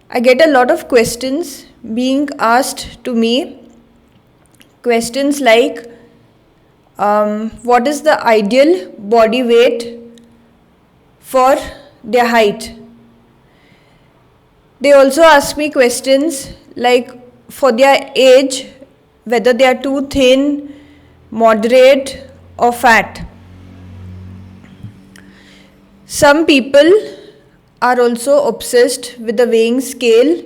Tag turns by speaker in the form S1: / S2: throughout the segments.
S1: I get a lot of questions being asked to me. Questions like, what is the ideal body weight for their height? They also ask me questions like, for their age, whether they are too thin, moderate, or fat. Some people are also obsessed with the weighing scale,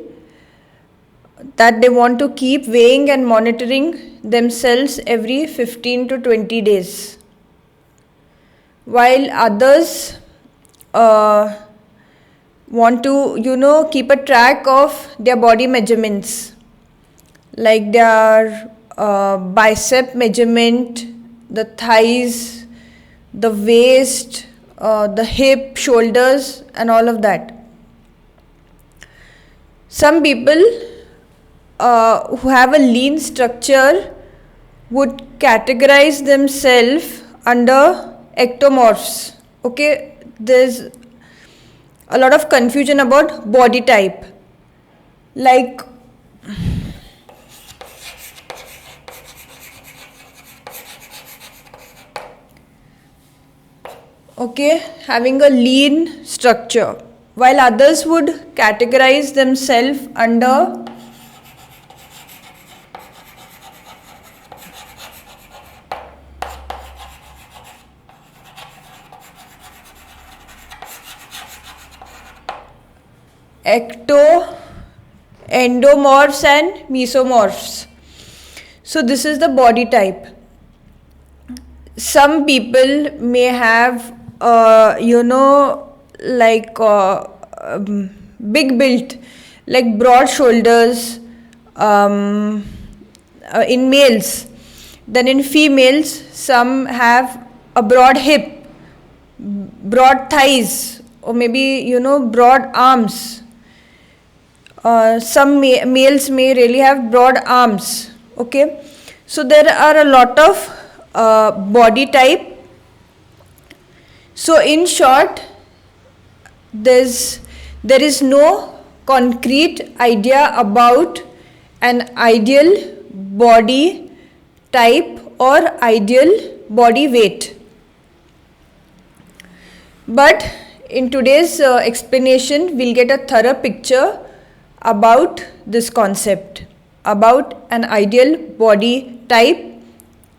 S1: that they want to keep weighing and monitoring themselves every 15 to 20 days. While others want to, keep a track of their body measurements, like their bicep measurement, the thighs, the waist, the hip, shoulders, and all of that. Some people who have a lean structure would categorize themselves under ectomorphs. Okay, there's a lot of confusion about body type. Like, okay, having a lean structure, while others would categorize themselves under ecto, endomorphs and mesomorphs. So this is the body type. Some people may have big built, like broad shoulders in males. Then in females, some have a broad hip, broad thighs, or maybe broad arms. Some males may really have broad arms. Okay, so there are a lot of body type. So in short, there is no concrete idea about an ideal body type or ideal body weight. But in today's explanation, we'll get a thorough picture about this concept, about an ideal body type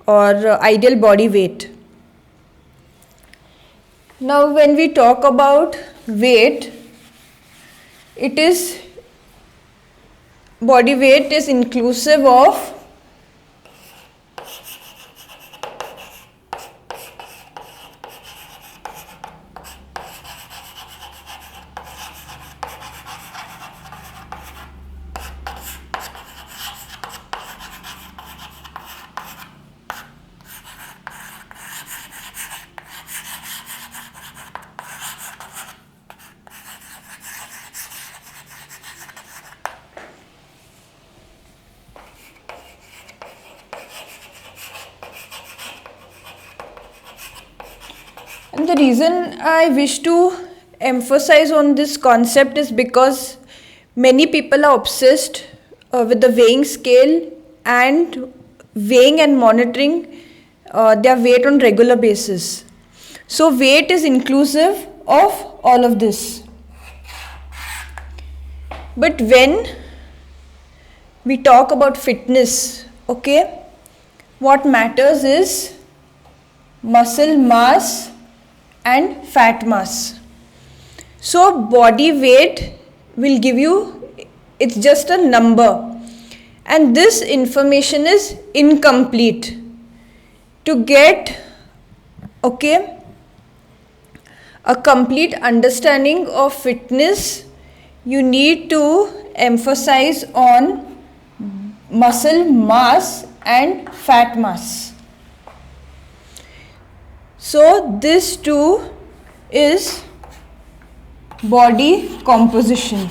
S1: or ideal body weight. Now when we talk about weight, body weight is inclusive of And the reason I wish to emphasize on this concept is because many people are obsessed with the weighing scale and weighing and monitoring their weight on regular basis. So weight is inclusive of all of this. But when we talk about fitness, okay, what matters is muscle mass and fat mass. So body weight will give you, it's just a number, and this information is incomplete. To get a complete understanding of fitness, you need to emphasize on muscle mass and fat mass. So this too is body composition.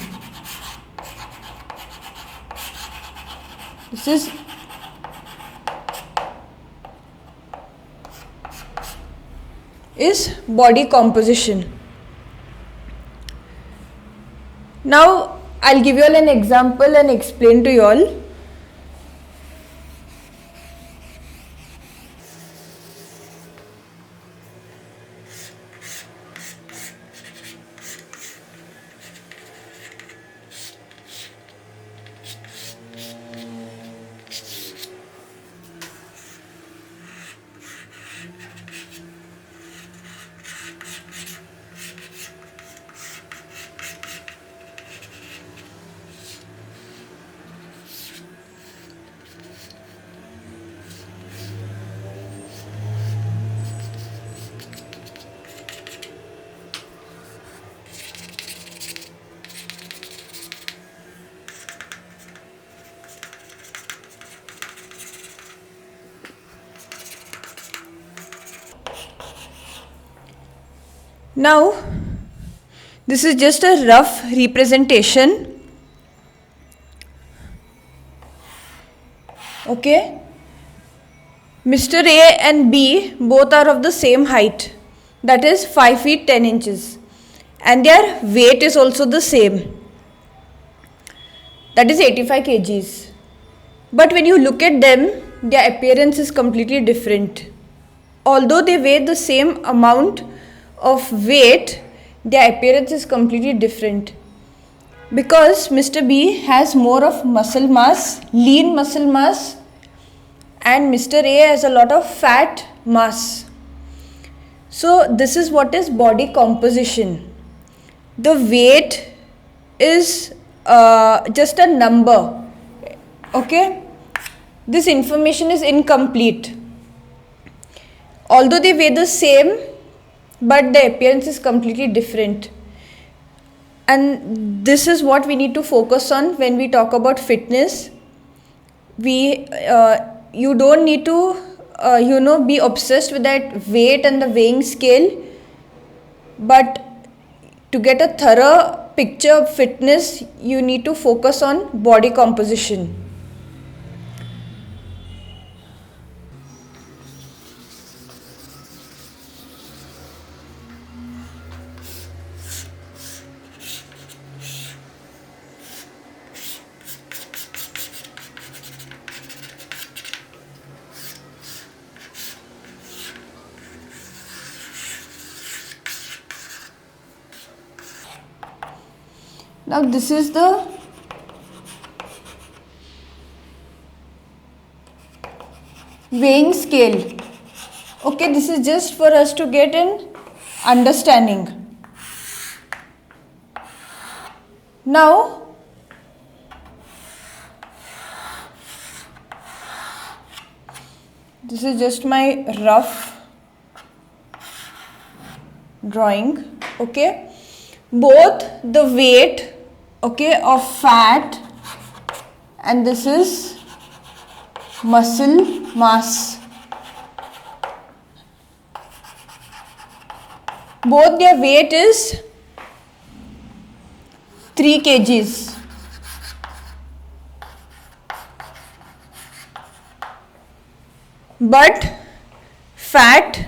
S1: This is body composition. Now I'll give you all an example and explain to you all. Now, this is just a rough representation. Okay. Mr. A and B both are of the same height, that is 5 feet 10 inches, and their weight is also the same, that is 85 kgs. But when you look at them, their appearance is completely different. Although they weigh the same amount of weight, their appearance is completely different, because Mr. B has more of muscle mass, lean muscle mass, and Mr. A has a lot of fat mass. So this is what is body composition. The weight is just a number. Okay, this information is incomplete. Although they weigh the same, but the appearance is completely different. And this is what we need to focus on when we talk about fitness. You don't need to be obsessed with that weight and the weighing scale, but to get a thorough picture of fitness, you need to focus on body composition. Now this is the weighing scale. Okay, this is just for us to get an understanding. Now, this is just my rough drawing. Okay, both the weight, okay, of fat, and this is muscle mass. Both their weight is 3 kgs. But fat,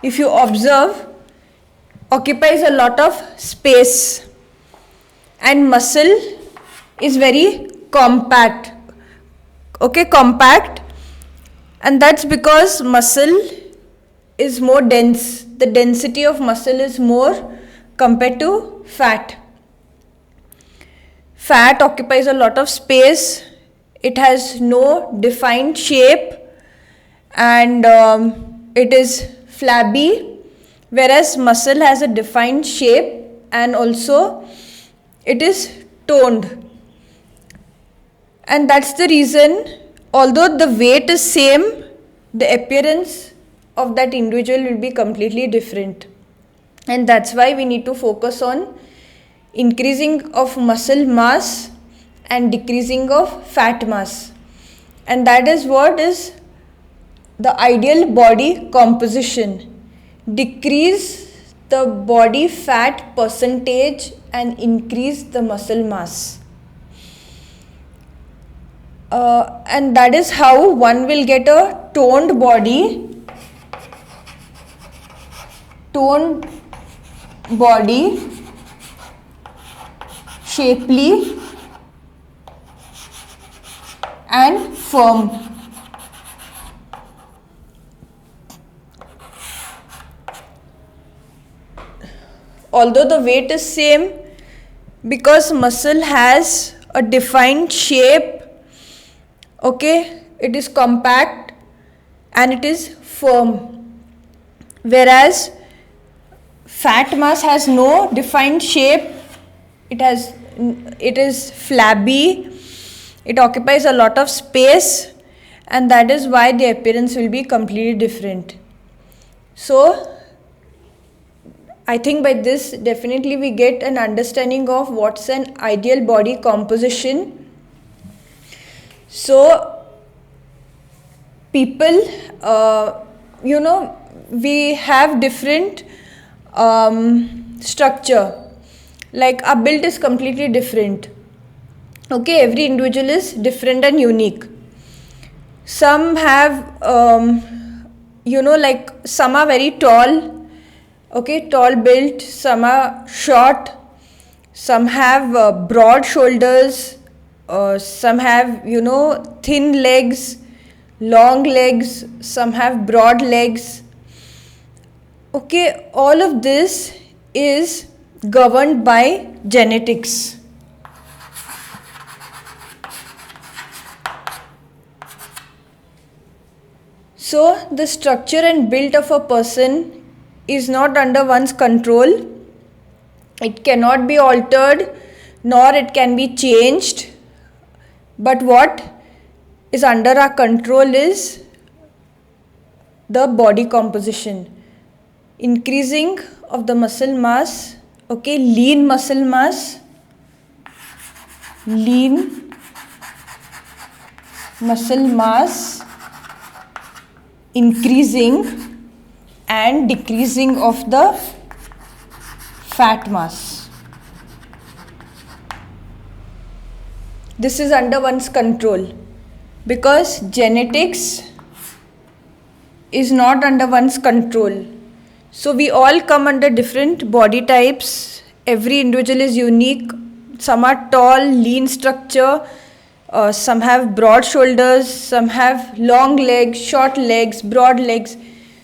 S1: if you observe, occupies a lot of space, and muscle is very compact. Okay, compact, and that's because muscle is more dense. The density of muscle is more compared to fat. Fat occupies a lot of space, it has no defined shape, and it is flabby, whereas muscle has a defined shape and also it is toned. And that's the reason, although the weight is same, the appearance of that individual will be completely different. And that's why we need to focus on increasing of muscle mass and decreasing of fat mass. And that is what is the ideal body composition. Decrease the body fat percentage and increase the muscle mass. And that is how one will get a toned body, shapely, and firm. Although the weight is same, because muscle has a defined shape, okay, it is compact and it is firm, whereas fat mass has no defined shape. It is flabby, it occupies a lot of space, and that is why the appearance will be completely different. So I think by this definitely we get an understanding of what's an ideal body composition. So people, we have different structure, like our build is completely different. Okay, every individual is different and unique. Some have, like some are very tall, okay, tall built, some are short, some have broad shoulders, some have, thin legs, long legs, some have broad legs. Okay, all of this is governed by genetics. So the structure and build of a person is not under one's control. It cannot be altered, nor it can be changed. But what is under our control is the body composition. Increasing of the muscle mass, okay, lean muscle mass, lean muscle mass, increasing and decreasing of the fat mass. This is under one's control, because genetics is not under one's control. So we all come under different body types. Every individual is unique. Some are tall, lean structure, some have broad shoulders, some have long legs, short legs, broad legs.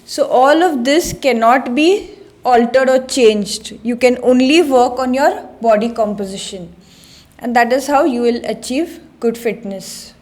S1: So all of this cannot be altered or changed. You can only work on your body composition, and that is how you will achieve good fitness.